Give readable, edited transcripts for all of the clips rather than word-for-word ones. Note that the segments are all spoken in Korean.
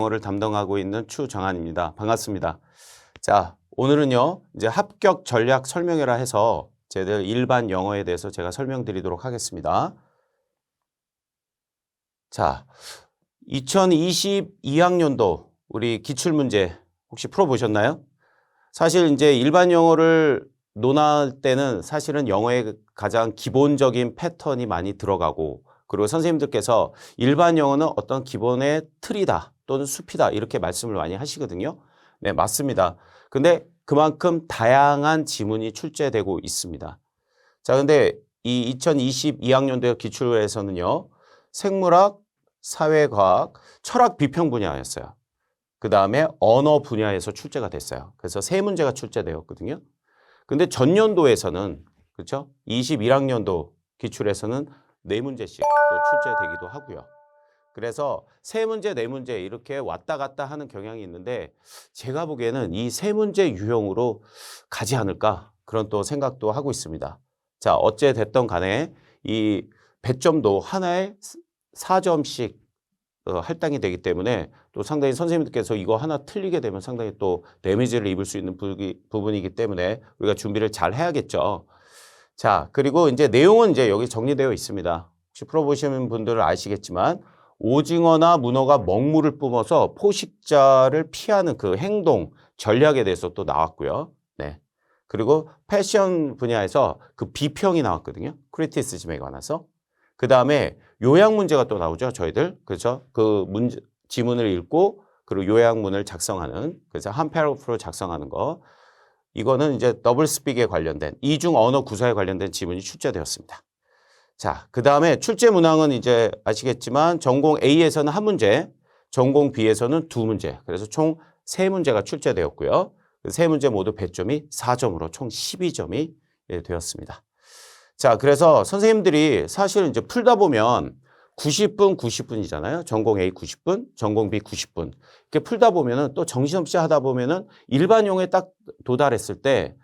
영어를 담당하고 있는 추정한입니다. 반갑습니다. 자, 오늘은요, 이제 합격 전략 설명회라 해서 제들 일반 영어에 대해서 제가 설명드리도록 하겠습니다. 자, 2022학년도 우리 기출문제 혹시 풀어보셨나요? 사실 이제 일반 영어를 논할 때는 사실은 영어의 가장 기본적인 패턴이 많이 들어가고, 그리고 선생님들께서 일반 영어는 어떤 기본의 틀이다 또는 숲이다 이렇게 말씀을 많이 하시거든요. 네, 맞습니다. 근데 그만큼 다양한 지문이 출제되고 있습니다. 자, 근데 이 2022학년도의 기출에서는요, 생물학, 사회과학, 철학 비평 분야였어요. 그 다음에 언어 분야에서 출제가 됐어요. 그래서 세 문제가 출제되었거든요. 근데 전년도에서는, 그렇죠? 21학년도 기출에서는 네 문제씩 또 출제되기도 하고요. 그래서 세 문제, 네 문제 이렇게 왔다 갔다 하는 경향이 있는데, 제가 보기에는 이 세 문제 유형으로 가지 않을까 그런 또 생각도 하고 있습니다. 자, 어째 됐던 간에 이 배점도 하나에 4점씩 할당이 되기 때문에 또 상당히 선생님들께서 이거 하나 틀리게 되면 상당히 또 데미지를 입을 수 있는 부분이기 때문에 우리가 준비를 잘 해야겠죠. 자, 그리고 이제 내용은 이제 여기 정리되어 있습니다. 혹시 풀어보시는 분들은 아시겠지만, 오징어나 문어가 먹물을 뿜어서 포식자를 피하는 그 행동, 전략에 대해서 또 나왔고요. 네. 그리고 패션 분야에서 그 비평이 나왔거든요. 크리티시즘에 관해서. 그 다음에 요약 문제가 또 나오죠. 저희들. 그렇죠? 그 문제, 지문을 읽고 그리고 요약문을 작성하는, 그래서 한 패러그래프로 작성하는 거. 이거는 이제 더블 스픽에 관련된 이중 언어 구사에 관련된 지문이 출제되었습니다. 자, 그 다음에 출제 문항은 이제 아시겠지만 전공 A에서는 한 문제, 전공 B에서는 두 문제. 그래서 총 세 문제가 출제되었고요. 세 문제 모두 배점이 4점으로 총 12점이 되었습니다. 자, 그래서 선생님들이 사실 이제 풀다 보면 90분, 90분이잖아요. 전공 A 90분, 전공 B 90분. 이렇게 풀다 보면은 또 정신없이 하다 보면은 일반 영어에 딱 도달했을 때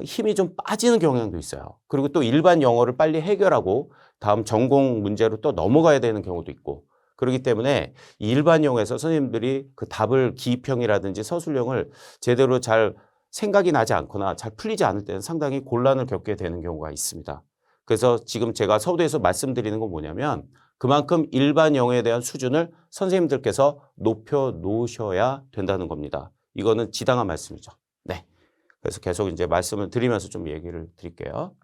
힘이 좀 빠지는 경향도 있어요. 그리고 또 일반 영어를 빨리 해결하고 다음 전공 문제로 또 넘어가야 되는 경우도 있고. 그렇기 때문에 일반 영어에서 선생님들이 그 답을 기입형이라든지 서술형을 제대로 잘 생각이 나지 않거나 잘 풀리지 않을 때는 상당히 곤란을 겪게 되는 경우가 있습니다. 그래서 지금 제가 서두에서 말씀드리는 건 뭐냐면, 그만큼 일반 영어에 대한 수준을 선생님들께서 높여 놓으셔야 된다는 겁니다. 이거는 지당한 말씀이죠. 네. 그래서 계속 이제 말씀을 드리면서 좀 얘기를 드릴게요.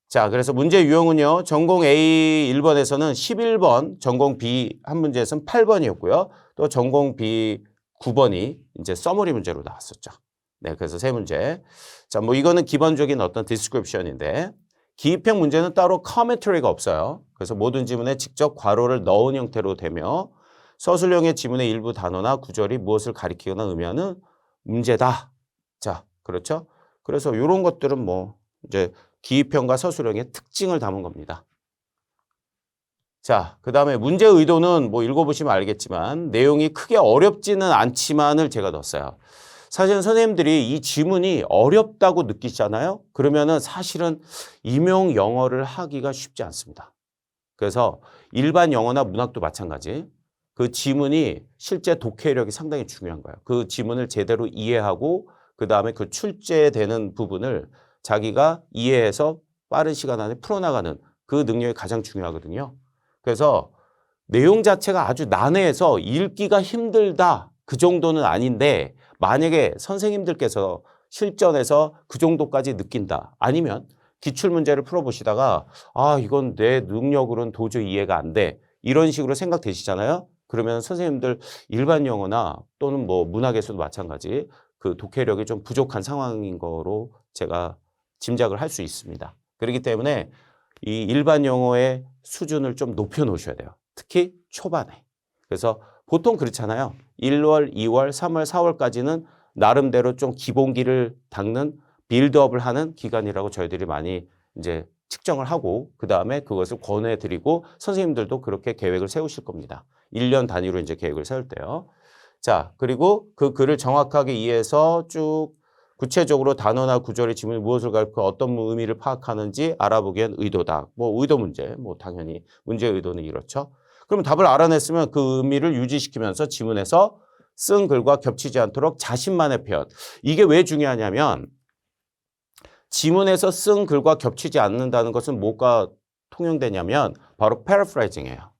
자, 그래서 문제 유형은요, 전공 A 1번에서는 11번, 전공 B 한 문제에서는 8번이었고요. 또 전공 B 9번이 이제 서머리 문제로 나왔었죠. 네, 그래서 세 문제. 자, 뭐 이거는 기본적인 어떤 디스크립션인데, 기입형 문제는 따로 커멘터리가 없어요. 그래서 모든 지문에 직접 괄호를 넣은 형태로 되며, 서술형의 지문의 일부 단어나 구절이 무엇을 가리키거나 의미하는 문제다. 자, 그렇죠? 그래서 이런 것들은 뭐 이제 기입형과 서술형의 특징을 담은 겁니다. 자, 그 다음에 문제 의도는 뭐 읽어보시면 알겠지만 내용이 크게 어렵지는 않지만을 제가 넣었어요. 사실은 선생님들이 이 지문이 어렵다고 느끼잖아요. 그러면은 사실은 임용 영어를 하기가 쉽지 않습니다. 그래서 일반 영어나 문학도 마찬가지. 그 지문이 실제 독해력이 상당히 중요한 거예요. 그 지문을 제대로 이해하고 그 다음에 그 출제되는 부분을 자기가 이해해서 빠른 시간 안에 풀어나가는 그 능력이 가장 중요하거든요. 그래서 내용 자체가 아주 난해해서 읽기가 힘들다 그 정도는 아닌데, 만약에 선생님들께서 실전에서 그 정도까지 느낀다, 아니면 기출문제를 풀어보시다가 아, 이건 내 능력으로는 도저히 이해가 안 돼, 이런 식으로 생각되시잖아요. 그러면 선생님들 일반 영어나 또는 뭐 문학에서도 마찬가지 그 독해력이 좀 부족한 상황인 거로 제가 짐작을 할 수 있습니다. 그렇기 때문에 이 일반 영어의 수준을 좀 높여 놓으셔야 돼요. 특히 초반에. 그래서 보통 그렇잖아요. 1월, 2월, 3월, 4월까지는 나름대로 좀 기본기를 닦는 빌드업을 하는 기간이라고 저희들이 많이 이제 측정을 하고, 그 다음에 그것을 권해드리고 선생님들도 그렇게 계획을 세우실 겁니다. 1년 단위로 이제 계획을 세울 때요. 자, 그리고 그 글을 정확하게 이해해서 쭉 구체적으로 단어나 구절의 지문이 무엇을 가리켜 어떤 의미를 파악하는지 알아보기엔 의도다. 뭐 의도 문제, 뭐 당연히 문제의 의도는 이렇죠. 그럼 답을 알아냈으면 그 의미를 유지시키면서 지문에서 쓴 글과 겹치지 않도록 자신만의 표현. 이게 왜 중요하냐면 지문에서 쓴 글과 겹치지 않는다는 것은 뭐가 통용되냐면 바로 paraphrasing이에요.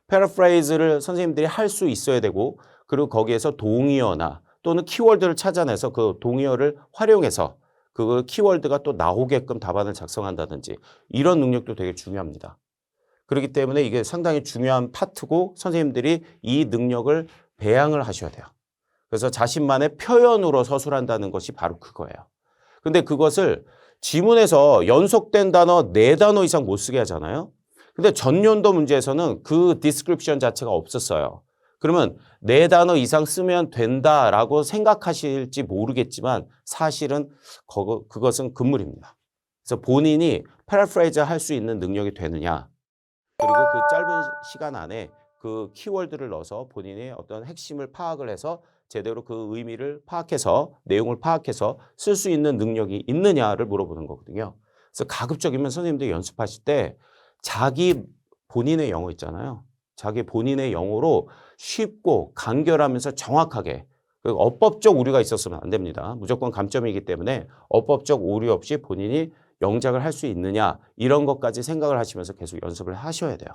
paraphras를 선생님들이 할 수 있어야 되고 그리고 거기에서 동의어나 또는 키워드를 찾아내서 그 동의어를 활용해서 그 키워드가 또 나오게끔 답안을 작성한다든지 이런 능력도 되게 중요합니다. 그렇기 때문에 이게 상당히 중요한 파트고 선생님들이 이 능력을 배양을 하셔야 돼요. 그래서 자신만의 표현으로 서술한다는 것이 바로 그거예요. 근데 그것을 지문에서 연속된 단어 4단어 이상 못 쓰게 하잖아요. 근데 전년도 문제에서는 그 디스크립션 자체가 없었어요. 그러면 4단어 이상 쓰면 된다라고 생각하실지 모르겠지만 사실은 그것은 금물입니다. 그래서 본인이 패러프레이즈 할 수 있는 능력이 되느냐 그리고 그 짧은 시간 안에 그 키워드를 넣어서 본인의 어떤 핵심을 파악을 해서 제대로 그 의미를 파악해서 내용을 파악해서 쓸 수 있는 능력이 있느냐를 물어보는 거거든요. 그래서 가급적이면 선생님들 연습하실 때 자기 본인의 영어 있잖아요. 자기 본인의 영어로 쉽고 간결하면서 정확하게 어법적 오류가 있었으면 안 됩니다. 무조건 감점이기 때문에 어법적 오류 없이 본인이 영작을 할 수 있느냐 이런 것까지 생각을 하시면서 계속 연습을 하셔야 돼요.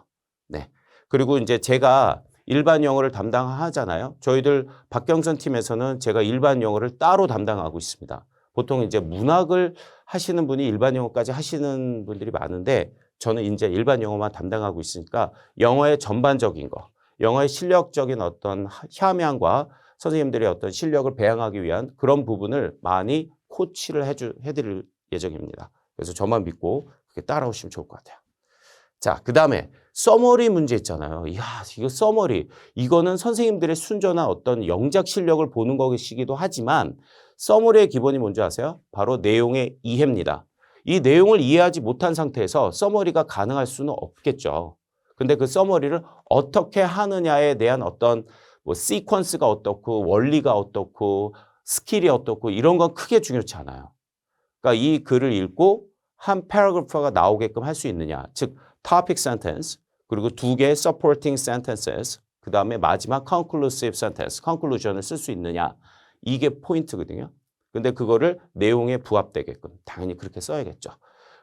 네. 그리고 이제 제가 일반 영어를 담당하잖아요. 저희들 박경선 팀에서는 제가 일반 영어를 따로 담당하고 있습니다. 보통 이제 문학을 하시는 분이 일반 영어까지 하시는 분들이 많은데 저는 이제 일반 영어만 담당하고 있으니까 영어의 전반적인 거, 영어의 실력적인 어떤 함양과 선생님들의 어떤 실력을 배양하기 위한 그런 부분을 많이 코치를 해드릴 예정입니다. 그래서 저만 믿고 그렇게 따라오시면 좋을 것 같아요. 자, 그 다음에 서머리 문제 있잖아요. 이야, 이거 서머리. 이거는 선생님들의 순전한 어떤 영작 실력을 보는 것이기도 하지만 서머리의 기본이 뭔지 아세요? 바로 내용의 이해입니다. 이 내용을 이해하지 못한 상태에서 서머리가 가능할 수는 없겠죠. 근데 그 서머리를 어떻게 하느냐에 대한 어떤 뭐 시퀀스가 어떻고 원리가 어떻고 스킬이 어떻고 이런 건 크게 중요치 않아요. 그러니까 이 글을 읽고 한 패러그래프가 나오게끔 할 수 있느냐. 즉 topic sentence 그리고 2개의 supporting sentences 그 다음에 마지막 conclusive sentence, conclusion을 쓸 수 있느냐. 이게 포인트거든요. 근데 그거를 내용에 부합되게끔 당연히 그렇게 써야겠죠.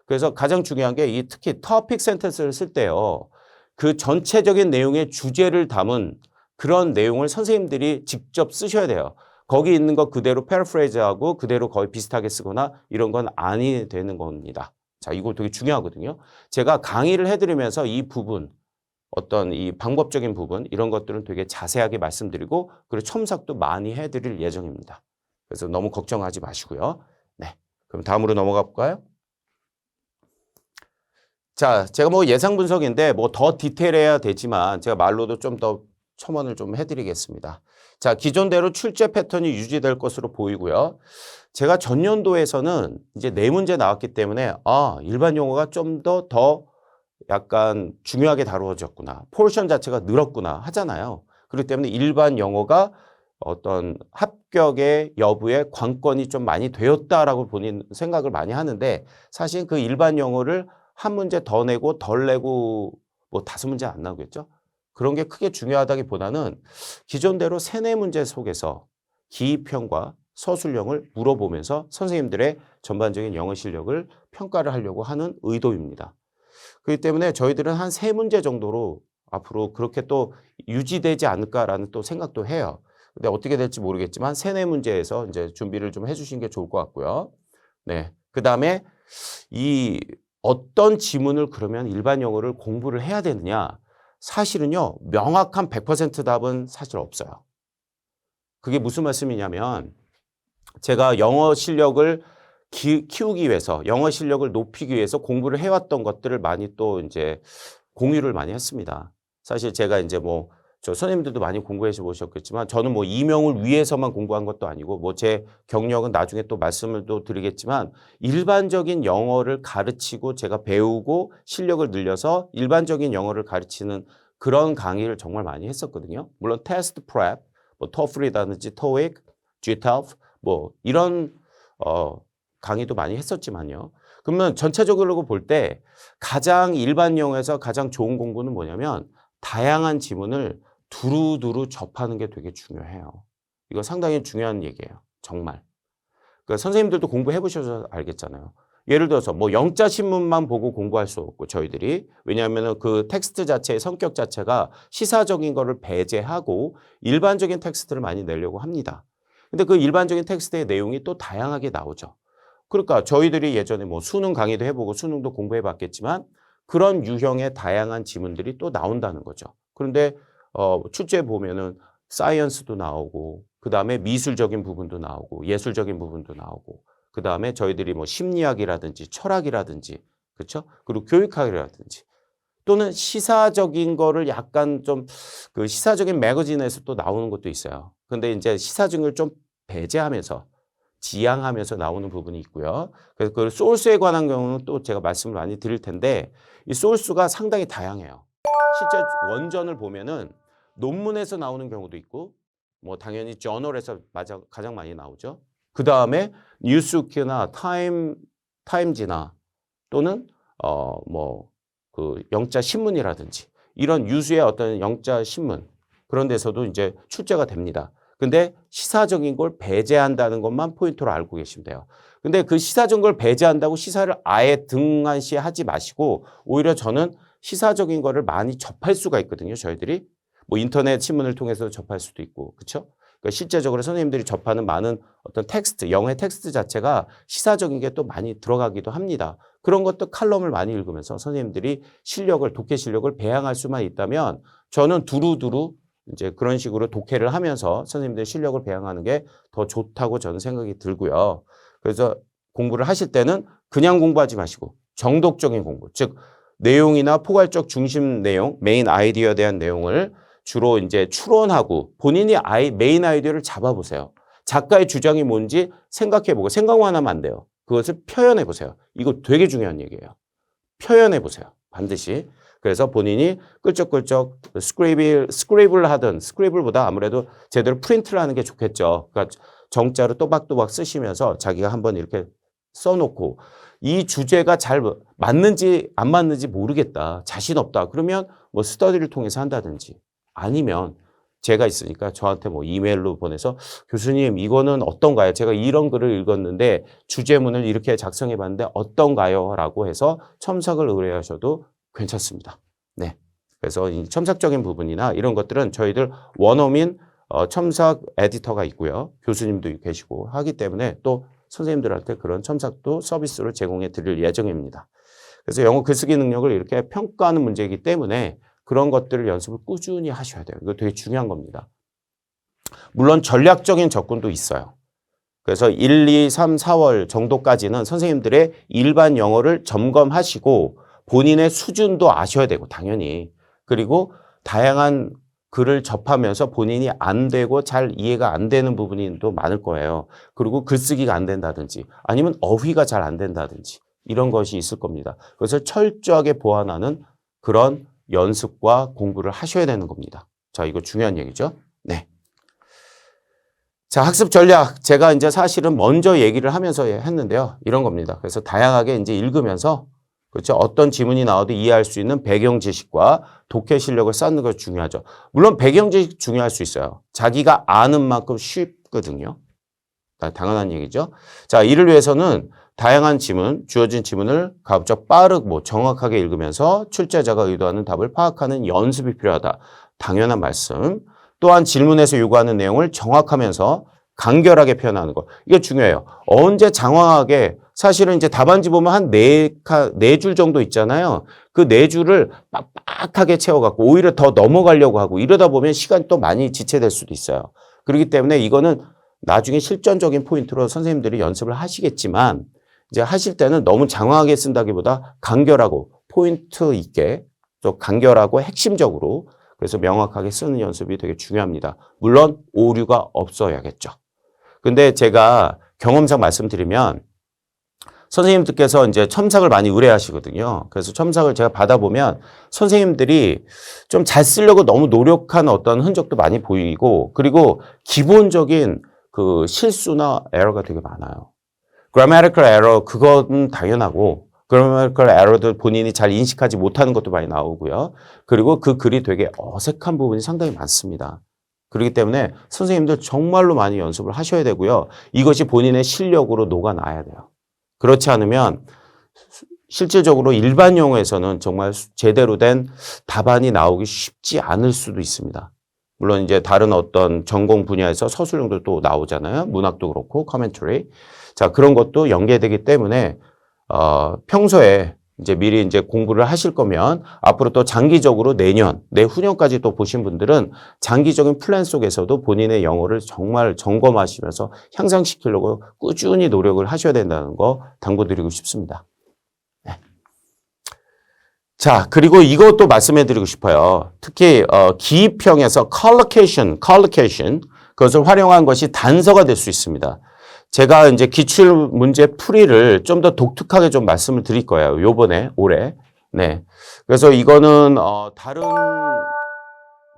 그래서 가장 중요한 게 이 특히 topic sentence를 쓸 때요. 그 전체적인 내용의 주제를 담은 그런 내용을 선생님들이 직접 쓰셔야 돼요. 거기 있는 거 그대로 패러프레이즈하고 그대로 거의 비슷하게 쓰거나 이런 건 아니 되는 겁니다. 자, 이거 되게 중요하거든요. 제가 강의를 해드리면서 이 부분, 어떤 이 방법적인 부분 이런 것들은 되게 자세하게 말씀드리고 그리고 첨삭도 많이 해드릴 예정입니다. 그래서 너무 걱정하지 마시고요. 네, 그럼 다음으로 넘어가 볼까요? 자, 제가 뭐 예상 분석인데 뭐 더 디테일해야 되지만 제가 말로도 좀 더 첨언을 좀 해드리겠습니다. 자, 기존대로 출제 패턴이 유지될 것으로 보이고요. 제가 전년도에서는 이제 4문제 나왔기 때문에 일반 용어가 좀 더 약간 중요하게 다루어졌구나. 포션 자체가 늘었구나 하잖아요. 그렇기 때문에 일반 영어가 어떤 합격의 여부에 관건이 좀 많이 되었다라고 본인 생각을 많이 하는데 사실 그 일반 영어를 한 문제 더 내고 덜 내고 뭐 5문제 안 나오겠죠? 그런 게 크게 중요하다기보다는 기존대로 3, 4문제 속에서 기입형과 서술형을 물어보면서 선생님들의 전반적인 영어 실력을 평가를 하려고 하는 의도입니다. 그렇기 때문에 저희들은 한 3문제 정도로 앞으로 그렇게 또 유지되지 않을까라는 또 생각도 해요. 근데 어떻게 될지 모르겠지만 3, 4문제에서 이제 준비를 좀 해주신 게 좋을 것 같고요. 네. 그 다음에 이 어떤 지문을 그러면 일반 영어를 공부를 해야 되느냐. 사실은요, 명확한 100% 답은 사실 없어요. 그게 무슨 말씀이냐면 제가 영어 실력을 키우기 위해서, 영어 실력을 높이기 위해서 공부를 해왔던 것들을 많이 또 이제 공유를 많이 했습니다. 사실 제가 이제 뭐, 저 선생님들도 많이 공부해 보셨겠지만 저는 뭐 이명을 위해서만 공부한 것도 아니고 뭐 제 경력은 나중에 또 말씀을 또 드리겠지만 일반적인 영어를 가르치고 제가 배우고 실력을 늘려서 일반적인 영어를 가르치는 그런 강의를 정말 많이 했었거든요. 물론 테스트 프랩, 뭐 토플이라든지 토익, GTOEFL 뭐 이런 강의도 많이 했었지만요. 그러면 전체적으로 볼 때 가장 일반 영어에서 가장 좋은 공부는 뭐냐면 다양한 지문을 두루두루 접하는 게 되게 중요해요. 이거 상당히 중요한 얘기예요. 정말. 그러니까 선생님들도 공부해 보셔서 알겠잖아요. 예를 들어서 뭐 영자 신문만 보고 공부할 수 없고 저희들이 왜냐하면 그 텍스트 자체의 성격 자체가 시사적인 거를 배제하고 일반적인 텍스트를 많이 내려고 합니다. 근데 그 일반적인 텍스트의 내용이 또 다양하게 나오죠. 그러니까 저희들이 예전에 뭐 수능 강의도 해보고 수능도 공부해 봤겠지만 그런 유형의 다양한 지문들이 또 나온다는 거죠. 그런데 출제에 보면은 사이언스도 나오고 그다음에 미술적인 부분도 나오고 예술적인 부분도 나오고 그다음에 저희들이 뭐 심리학이라든지 철학이라든지 그렇죠? 그리고 교육학이라든지 또는 시사적인 거를 약간 좀 그 시사적인 매거진에서 또 나오는 것도 있어요. 근데 이제 시사적인 걸 좀 배제하면서 지양하면서 나오는 부분이 있고요. 그래서 그 소스에 관한 경우는 또 제가 말씀을 많이 드릴 텐데 이 소스가 상당히 다양해요. 실제 원전을 보면은 논문에서 나오는 경우도 있고 뭐 당연히 저널에서 가장 많이 나오죠. 그 다음에 뉴스위크나 타임지나 또는 뭐 그 영자 신문이라든지 이런 유수의 어떤 영자 신문 그런 데서도 이제 출제가 됩니다. 근데 시사적인 걸 배제한다는 것만 포인트로 알고 계시면 돼요. 근데 그 시사적인 걸 배제한다고 시사를 아예 등한시하지 마시고 오히려 저는 시사적인 거를 많이 접할 수가 있거든요. 저희들이 뭐 인터넷 신문을 통해서 접할 수도 있고 그렇죠? 그러니까 실제적으로 선생님들이 접하는 많은 어떤 텍스트, 영의 텍스트 자체가 시사적인 게 또 많이 들어가기도 합니다. 그런 것도 칼럼을 많이 읽으면서 선생님들이 실력을, 독해 실력을 배양할 수만 있다면 저는 두루두루 이제 그런 식으로 독해를 하면서 선생님들의 실력을 배양하는 게 더 좋다고 저는 생각이 들고요. 그래서 공부를 하실 때는 그냥 공부하지 마시고 정독적인 공부, 즉 내용이나 포괄적 중심 내용, 메인 아이디어에 대한 내용을 주로 이제 추론하고 본인이 메인 아이디어를 잡아보세요. 작가의 주장이 뭔지 생각해보고 생각만 하면 안 돼요. 그것을 표현해보세요. 이거 되게 중요한 얘기예요. 표현해보세요. 반드시. 그래서 본인이 끌적끌적 스크립을 하든 스크립을보다 아무래도 제대로 프린트를 하는 게 좋겠죠. 그러니까 정자로 또박또박 쓰시면서 자기가 한번 이렇게 써놓고 이 주제가 잘 맞는지 안 맞는지 모르겠다. 자신 없다. 그러면 뭐 스터디를 통해서 한다든지 아니면 제가 있으니까 저한테 뭐 이메일로 보내서 교수님 이거는 어떤가요? 제가 이런 글을 읽었는데 주제문을 이렇게 작성해 봤는데 어떤가요? 라고 해서 첨삭을 의뢰하셔도 괜찮습니다. 네. 그래서 이 첨삭적인 부분이나 이런 것들은 저희들 원어민 첨삭 에디터가 있고요. 교수님도 계시고 하기 때문에 또 선생님들한테 그런 첨삭도 서비스로 제공해 드릴 예정입니다. 그래서 영어 글쓰기 능력을 이렇게 평가하는 문제이기 때문에 그런 것들을 연습을 꾸준히 하셔야 돼요. 이거 되게 중요한 겁니다. 물론 전략적인 접근도 있어요. 그래서 1, 2, 3, 4월 정도까지는 선생님들의 일반 영어를 점검하시고 본인의 수준도 아셔야 되고 당연히 그리고 다양한 글을 접하면서 본인이 안 되고 잘 이해가 안 되는 부분이 또 많을 거예요. 그리고 글쓰기가 안 된다든지 아니면 어휘가 잘 안 된다든지 이런 것이 있을 겁니다. 그것을 철저하게 보완하는 그런 연습과 공부를 하셔야 되는 겁니다. 자, 이거 중요한 얘기죠. 네. 자, 학습 전략. 제가 이제 사실은 먼저 얘기를 하면서 했는데요. 이런 겁니다. 그래서 다양하게 이제 읽으면서 그렇죠. 어떤 지문이 나와도 이해할 수 있는 배경 지식과 독해 실력을 쌓는 것이 중요하죠. 물론 배경 지식 중요할 수 있어요. 자기가 아는 만큼 쉽거든요. 당연한 얘기죠. 자, 이를 위해서는 다양한 지문, 주어진 지문을 가급적 빠르고 정확하게 읽으면서 출제자가 의도하는 답을 파악하는 연습이 필요하다. 당연한 말씀. 또한 질문에서 요구하는 내용을 정확하면서 간결하게 표현하는 것. 이게 중요해요. 언제 장황하게 사실은 이제 답안지 보면 한 네 줄 정도 있잖아요. 그 네 줄을 빡빡하게 채워갖고 오히려 더 넘어가려고 하고 이러다 보면 시간이 또 많이 지체될 수도 있어요. 그렇기 때문에 이거는 나중에 실전적인 포인트로 선생님들이 연습을 하시겠지만 이제 하실 때는 너무 장황하게 쓴다기보다 간결하고 포인트 있게 또 간결하고 핵심적으로 그래서 명확하게 쓰는 연습이 되게 중요합니다. 물론 오류가 없어야겠죠. 근데 제가 경험상 말씀드리면 선생님들께서 이제 첨삭을 많이 의뢰하시거든요. 그래서 첨삭을 제가 받아보면 선생님들이 좀 잘 쓰려고 너무 노력한 어떤 흔적도 많이 보이고 그리고 기본적인 그 실수나 에러가 되게 많아요. grammatical error 그건 당연하고 grammatical error들 본인이 잘 인식하지 못하는 것도 많이 나오고요. 그리고 그 글이 되게 어색한 부분이 상당히 많습니다. 그렇기 때문에 선생님들 정말로 많이 연습을 하셔야 되고요. 이것이 본인의 실력으로 녹아나야 돼요. 그렇지 않으면 실질적으로 일반 영어에서는 정말 제대로 된 답안이 나오기 쉽지 않을 수도 있습니다. 물론 이제 다른 어떤 전공 분야에서 서술형도 또 나오잖아요. 문학도 그렇고 커멘터리. 자, 그런 것도 연계되기 때문에 평소에 이제 미리 이제 공부를 하실 거면 앞으로 또 장기적으로 내년, 내후년까지 또 보신 분들은 장기적인 플랜 속에서도 본인의 영어를 정말 점검하시면서 향상시키려고 꾸준히 노력을 하셔야 된다는 거 당부드리고 싶습니다. 네. 자, 그리고 이것도 말씀해 드리고 싶어요. 특히 기입형에서 collocation, 그것을 활용한 것이 단서가 될 수 있습니다. 제가 이제 기출 문제 풀이를 좀 더 독특하게 좀 말씀을 드릴 거예요. 요번에, 올해. 네. 그래서 이거는, 다른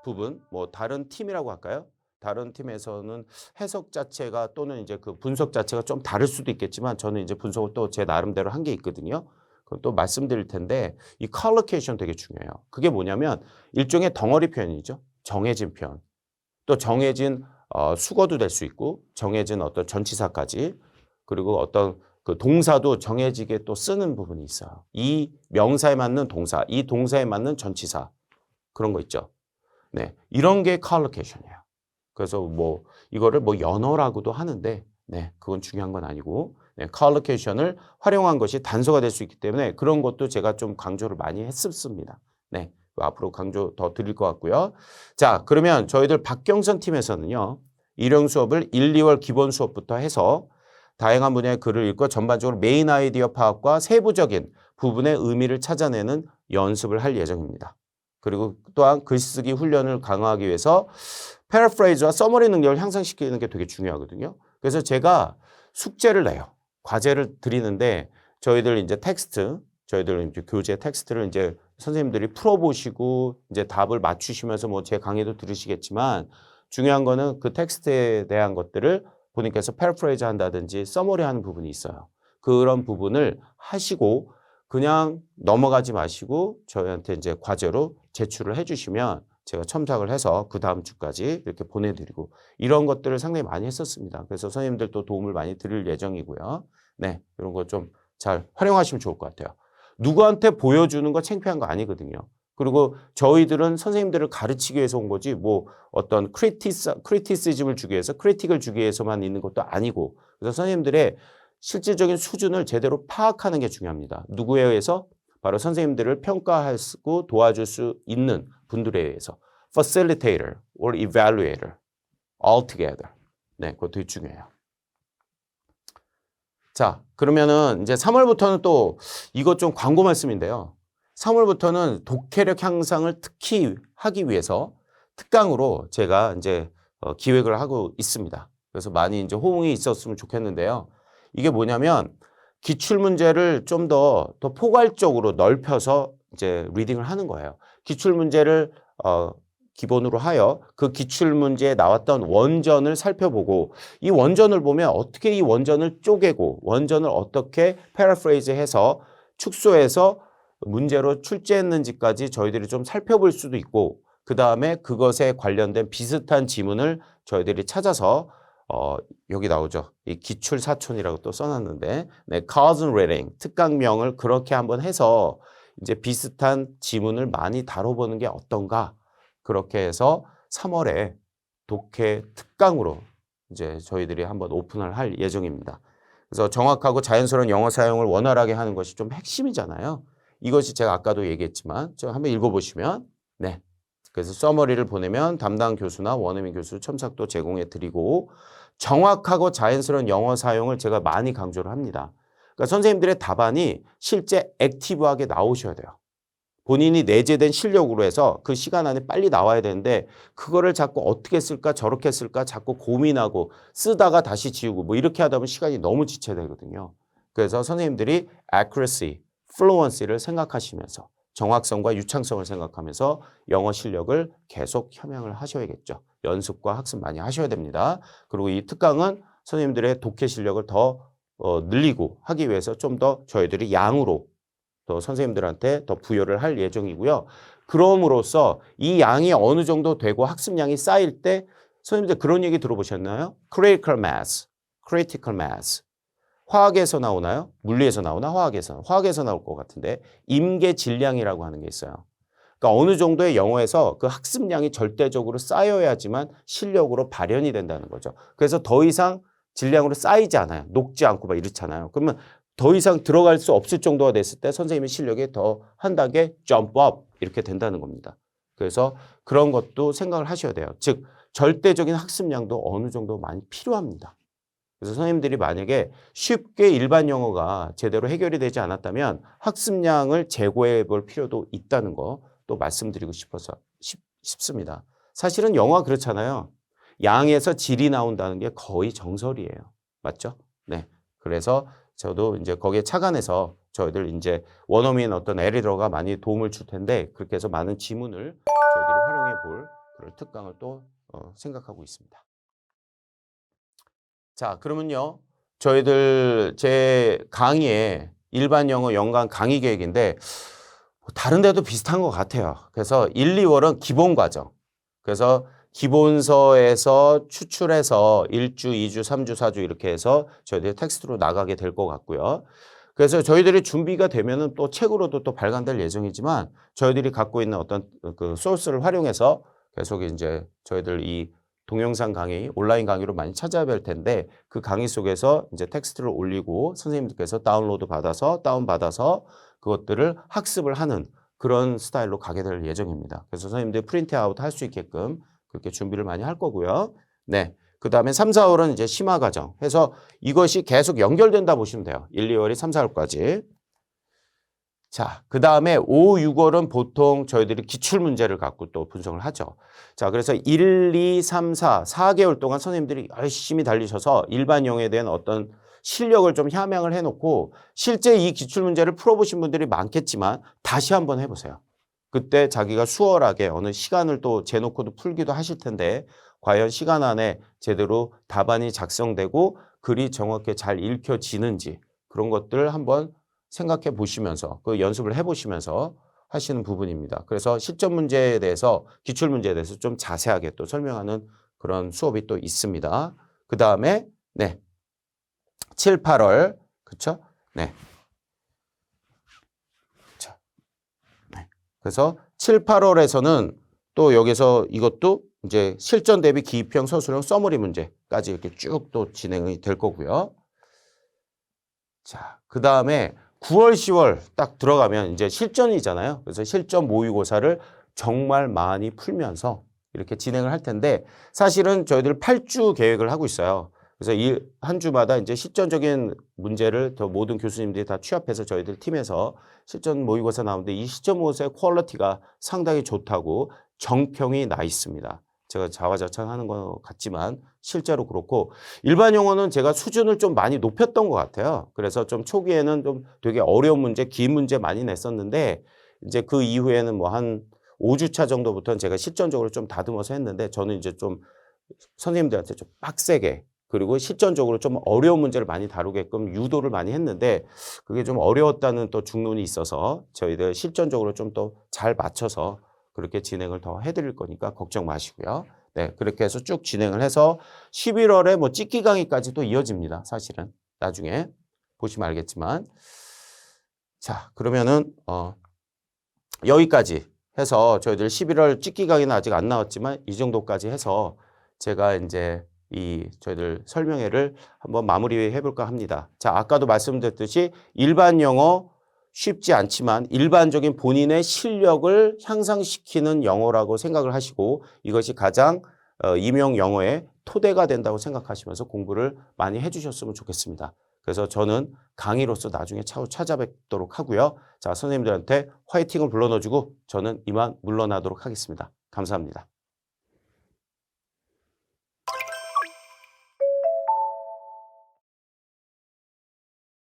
부분, 뭐, 다른 팀이라고 할까요? 다른 팀에서는 해석 자체가 또는 이제 그 분석 자체가 좀 다를 수도 있겠지만 저는 이제 분석을 또 제 나름대로 한 게 있거든요. 그럼 또 말씀드릴 텐데 이 collocation 되게 중요해요. 그게 뭐냐면 일종의 덩어리 표현이죠. 정해진 표현. 또 정해진 수거도 될 수 있고 정해진 어떤 전치사까지 그리고 어떤 그 동사도 정해지게 또 쓰는 부분이 있어요. 이 명사에 맞는 동사, 이 동사에 맞는 전치사 그런 거 있죠. 네, 이런 게 collocation이에요. 그래서 뭐 이거를 뭐 연어라고도 하는데 네, 그건 중요한 건 아니고 네, collocation을 활용한 것이 단서가 될 수 있기 때문에 그런 것도 제가 좀 강조를 많이 했었습니다. 네. 앞으로 강조 더 드릴 것 같고요. 자, 그러면 저희들 박경선 팀에서는요. 일용 수업을 1, 2월 기본 수업부터 해서 다양한 분야의 글을 읽고 전반적으로 메인 아이디어 파악과 세부적인 부분의 의미를 찾아내는 연습을 할 예정입니다. 그리고 또한 글쓰기 훈련을 강화하기 위해서 패러프레이즈와 서머리 능력을 향상시키는 게 되게 중요하거든요. 그래서 제가 숙제를 내요. 과제를 드리는데 저희들 이제 저희들 이제 교재 텍스트를 이제 선생님들이 풀어보시고 이제 답을 맞추시면서 뭐 제 강의도 들으시겠지만 중요한 거는 그 텍스트에 대한 것들을 본인께서 패러프레이즈 한다든지 서머리 하는 부분이 있어요. 그런 부분을 하시고 그냥 넘어가지 마시고 저희한테 이제 과제로 제출을 해주시면 제가 첨삭을 해서 그 다음 주까지 이렇게 보내드리고 이런 것들을 상당히 많이 했었습니다. 그래서 선생님들도 도움을 많이 드릴 예정이고요. 네, 이런 거 좀 잘 활용하시면 좋을 것 같아요. 누구한테 보여주는 거 창피한 거 아니거든요. 그리고 저희들은 선생님들을 가르치기 위해서 온 거지 뭐 어떤 크리티시즘을 주기 위해서 크리틱을 주기 위해서만 있는 것도 아니고 그래서 선생님들의 실질적인 수준을 제대로 파악하는 게 중요합니다. 누구에 의해서? 바로 선생님들을 평가하고 도와줄 수 있는 분들에 의해서 facilitator or evaluator all together. 네, 그거 되게 중요해요. 자, 그러면은 이제 3월부터는 또 이것 좀 광고 말씀인데요. 3월부터는 독해력 향상을 특히 하기 위해서 특강으로 제가 이제 기획을 하고 있습니다. 그래서 많이 이제 호응이 있었으면 좋겠는데요. 이게 뭐냐면 기출 문제를 좀 더 포괄적으로 넓혀서 이제 리딩을 하는 거예요. 기출 문제를 기본으로 하여 그 기출 문제에 나왔던 원전을 살펴보고 이 원전을 보면 어떻게 이 원전을 쪼개고 원전을 어떻게 패러프레이즈해서 축소해서 문제로 출제했는지까지 저희들이 좀 살펴볼 수도 있고 그 다음에 그것에 관련된 비슷한 지문을 저희들이 찾아서 여기 나오죠. 이 기출 사촌이라고 또 써놨는데 네, cousin reading 특강명을 그렇게 한번 해서 이제 비슷한 지문을 많이 다뤄보는 게 어떤가 그렇게 해서 3월에 독해 특강으로 이제 저희들이 한번 오픈을 할 예정입니다. 그래서 정확하고 자연스러운 영어 사용을 원활하게 하는 것이 좀 핵심이잖아요. 이것이 제가 아까도 얘기했지만 저 한번 읽어보시면 네. 그래서 서머리를 보내면 담당 교수나 원어민 교수 첨삭도 제공해 드리고 정확하고 자연스러운 영어 사용을 제가 많이 강조를 합니다. 그러니까 선생님들의 답안이 실제 액티브하게 나오셔야 돼요. 본인이 내재된 실력으로 해서 그 시간 안에 빨리 나와야 되는데 그거를 자꾸 어떻게 쓸까 저렇게 쓸까 자꾸 고민하고 쓰다가 다시 지우고 뭐 이렇게 하다 보면 시간이 너무 지체되거든요. 그래서 선생님들이 accuracy, fluency를 생각하시면서 정확성과 유창성을 생각하면서 영어 실력을 계속 함양을 하셔야겠죠. 연습과 학습 많이 하셔야 됩니다. 그리고 이 특강은 선생님들의 독해 실력을 더 늘리고 하기 위해서 좀 더 저희들이 양으로 더 선생님들한테 더 부여를 할 예정이고요. 그럼으로써 이 양이 어느 정도 되고 학습량이 쌓일 때 선생님들 그런 얘기 들어보셨나요? critical mass, critical mass. 화학에서 나오나요? 물리에서 나오나? 화학에서? 화학에서 나올 것 같은데 임계 질량이라고 하는 게 있어요. 그러니까 어느 정도의 영어에서 그 학습량이 절대적으로 쌓여야지만 실력으로 발현이 된다는 거죠. 그래서 더 이상 질량으로 쌓이지 않아요. 녹지 않고 막 이렇잖아요. 그러면 더 이상 들어갈 수 없을 정도가 됐을 때 선생님의 실력이 더 한 단계 jump up 이렇게 된다는 겁니다. 그래서 그런 것도 생각을 하셔야 돼요. 즉 절대적인 학습량도 어느 정도 많이 필요합니다. 그래서 선생님들이 만약에 쉽게 일반 영어가 제대로 해결이 되지 않았다면 학습량을 제고해 볼 필요도 있다는 거 또 말씀드리고 싶습니다. 사실은 영어가 그렇잖아요. 양에서 질이 나온다는 게 거의 정설이에요. 맞죠? 네. 그래서 저도 이제 거기에 착안해서 저희들 이제 원어민 어떤 에리더가 많이 도움을 줄 텐데 그렇게 해서 많은 지문을 저희들이 활용해 볼 그런 특강을 또 생각하고 있습니다. 자, 그러면요. 저희들 제 강의에 일반 영어 연간 강의 계획인데 다른 데도 비슷한 것 같아요. 그래서 1, 2월은 기본 과정. 그래서 기본서에서 추출해서 1주, 2주, 3주, 4주 이렇게 해서 저희들이 텍스트로 나가게 될 것 같고요. 그래서 저희들이 준비가 되면은 또 책으로도 또 발간될 예정이지만 저희들이 갖고 있는 어떤 그 소스를 활용해서 계속 이제 저희들 이 동영상 강의, 온라인 강의로 많이 찾아뵐 텐데 그 강의 속에서 이제 텍스트를 올리고 선생님들께서 다운로드 받아서 다운받아서 그것들을 학습을 하는 그런 스타일로 가게 될 예정입니다. 그래서 선생님들 프린트아웃 할 수 있게끔 그렇게 준비를 많이 할 거고요. 네. 그 다음에 3, 4월은 이제 심화 과정 해서 이것이 계속 연결된다 보시면 돼요. 1, 2월이 3, 4월까지. 자, 그 다음에 5, 6월은 보통 저희들이 기출문제를 갖고 또 분석을 하죠. 자, 그래서 1, 2, 3, 4, 4개월 동안 선생님들이 열심히 달리셔서 일반 영어에 대한 어떤 실력을 좀 함양을 해놓고 실제 이 기출문제를 풀어보신 분들이 많겠지만 다시 한번 해보세요. 그때 자기가 수월하게 어느 시간을 또 재놓고도 풀기도 하실 텐데 과연 시간 안에 제대로 답안이 작성되고 글이 정확히 잘 읽혀지는지 그런 것들을 한번 생각해 보시면서 그 연습을 해 보시면서 하시는 부분입니다. 그래서 실전 문제에 대해서 기출 문제에 대해서 좀 자세하게 또 설명하는 그런 수업이 또 있습니다. 그 다음에 네 7, 8월 그렇죠? 네. 자, 네. 그래서 7, 8월에서는 또 여기서 이것도 이제 실전 대비 기입형 서술형 서머리 문제까지 이렇게 쭉 또 진행이 될 거고요. 자, 그 다음에 9월, 10월 딱 들어가면 이제 실전이잖아요. 그래서 실전 모의고사를 정말 많이 풀면서 이렇게 진행을 할 텐데 사실은 저희들 8주 계획을 하고 있어요. 그래서 이 한 주마다 이제 실전적인 문제를 더 모든 교수님들이 다 취합해서 저희들 팀에서 실전 모의고사 나오는데 이 실전 모의고사의 퀄리티가 상당히 좋다고 정평이 나 있습니다. 제가 자화자찬하는 것 같지만 실제로 그렇고 일반 영어는 제가 수준을 좀 많이 높였던 것 같아요. 그래서 좀 초기에는 좀 되게 어려운 문제, 긴 문제 많이 냈었는데 이제 그 이후에는 뭐 한 5주차 정도부터는 제가 실전적으로 좀 다듬어서 했는데 저는 이제 좀 선생님들한테 좀 빡세게 그리고 실전적으로 좀 어려운 문제를 많이 다루게끔 유도를 많이 했는데 그게 좀 어려웠다는 또 중론이 있어서 저희들 실전적으로 좀 더 잘 맞춰서 그렇게 진행을 더 해드릴 거니까 걱정 마시고요. 네, 그렇게 해서 쭉 진행을 해서 11월에 뭐 찍기 강의까지 또 이어집니다. 사실은 나중에 보시면 알겠지만 자 그러면은 여기까지 해서 저희들 11월 찍기 강의는 아직 안 나왔지만 이 정도까지 해서 제가 이제 이 저희들 설명회를 한번 마무리해 볼까 합니다. 자 아까도 말씀드렸듯이 일반 영어 쉽지 않지만 일반적인 본인의 실력을 향상시키는 영어라고 생각을 하시고 이것이 가장 임용 영어의 토대가 된다고 생각하시면서 공부를 많이 해주셨으면 좋겠습니다. 그래서 저는 강의로서 나중에 차후 찾아뵙도록 하고요. 자, 선생님들한테 화이팅을 불러 넣어주고 저는 이만 물러나도록 하겠습니다. 감사합니다.